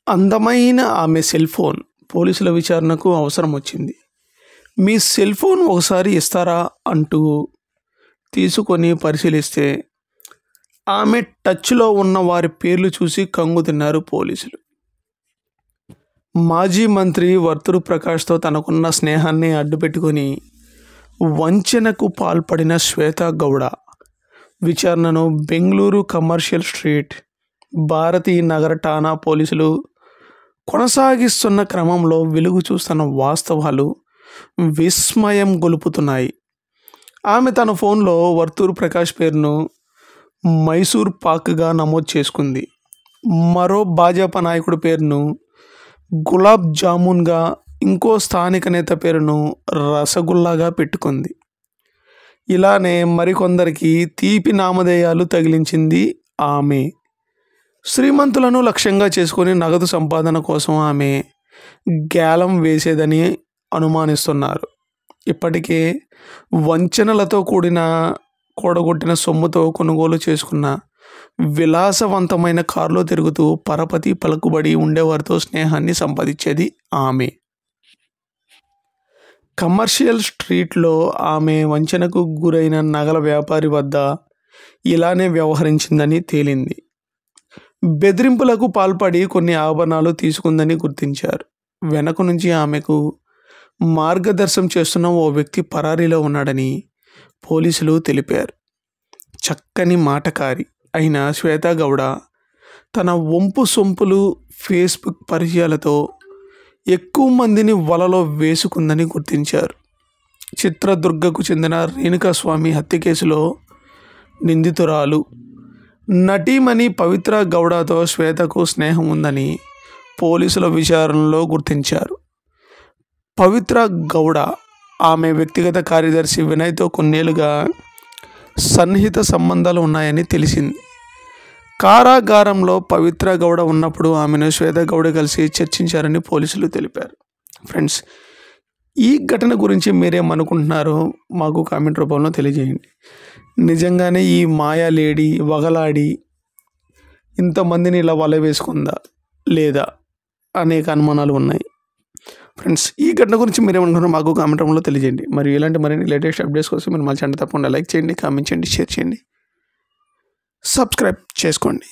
అందమైన ఆమె cell phone పోలీసుల విచారణకు అవసరం వచ్చింది. మీ సెల్ ఫోన్ ఒకసారి ఇస్తారా అంటూ తీసుకొని పరిశీలిస్తే ఆమె టచ్లో ఉన్న వారి పేర్లు చూసి కంగు తిన్నారు పోలీసులు. మాజీ మంత్రి వర్తూరు ప్రకాష్తో తనకున్న స్నేహాన్ని అడ్డుపెట్టుకొని వంచనకు పాల్పడిన శ్వేతా గౌడ విచారణను బెంగళూరు కమర్షియల్ స్ట్రీట్ భారతీ నగర ఠాణా పోలీసులు కొనసాగిస్తున్న క్రమంలో వెలుగు చూస్తున్న వాస్తవాలు విస్మయం గొలుపుతున్నాయి. ఆమె తన ఫోన్లో వర్తూరు ప్రకాష్ పేరును మైసూర్ పాక్గా నమోదు చేసుకుంది. మరో భాజపా నాయకుడి పేరును గులాబ్ జామున్గా, ఇంకో స్థానిక నేత పేరును రసగుల్లాగా పెట్టుకుంది. ఇలానే మరికొందరికి తీపి నామధేయాలు తగిలించింది ఆమె. శ్రీమంతులను లక్ష్యంగా చేసుకొని నగదు సంపాదన కోసం ఆమె గ్యాలం వేసేదని అనుమానిస్తున్నారు. ఇప్పటికే వంచనలతో కూడగొట్టిన సొమ్ముతో కొనుగోలు చేసుకున్న విలాసవంతమైన కారులో తిరుగుతూ పరపతి పలుకుబడి ఉండేవారితో స్నేహాన్ని సంపాదించేది ఆమె. కమర్షియల్ స్ట్రీట్లో ఆమె వంచనకు గురైన నగల వ్యాపారి వద్ద ఇలానే వ్యవహరించిందని తేలింది. బెదిరింపులకు పాల్పడి కొన్ని ఆభరణాలు తీసుకుందని గుర్తించారు. వెనక నుంచి ఆమెకు మార్గదర్శనం చేస్తున్న ఓ వ్యక్తి పరారీలో ఉన్నాడని పోలీసులు తెలిపారు. చక్కని మాటకారి అయిన శ్వేతా గౌడ తన వంపు సొంపులు ఫేస్బుక్ పరిచయాలతో ఎక్కువ మందిని వలలో వేసుకుందని గుర్తించారు. చిత్రదుర్గకు చెందిన రేణుకాస్వామి హత్య కేసులో నిందితురాలు నటీమణి పవిత్ర గౌడతో శ్వేతకు స్నేహం ఉందని పోలీసుల విచారణలో గుర్తించారు. పవిత్ర గౌడ ఆమె వ్యక్తిగత కార్యదర్శి వినయ్తో కొన్నేళ్లుగా సన్నిహిత సంబంధాలు ఉన్నాయని తెలిసింది. కారాగారంలో పవిత్ర గౌడ ఉన్నప్పుడు ఆమెను శ్వేత గౌడ కలిసి చర్చించారని పోలీసులు తెలిపారు. ఫ్రెండ్స్, ఈ ఘటన గురించి మీరేమనుకుంటున్నారో మాకు కామెంట్ రూపంలో తెలియజేయండి. నిజంగానే ఈ మాయా లేడీ వగలాడి ఇంతమందిని ఇలా వల వేసుకుందా లేదా అనేక అనుమానాలు ఉన్నాయి. ఫ్రెండ్స్, ఈ ఘటన గురించి మీరేమనుకుంటున్నారో మాకు కామెంట్ రూపంలో తెలియజేయండి. మరియు ఇలాంటి మరిన్ని లేటెస్ట్ అప్డేట్స్ కోసం మీరు మా ఛానల్ తప్పకుండా లైక్ చేయండి, కామెంట్ చేయండి, షేర్ చేయండి, సబ్స్క్రైబ్ చేసుకోండి.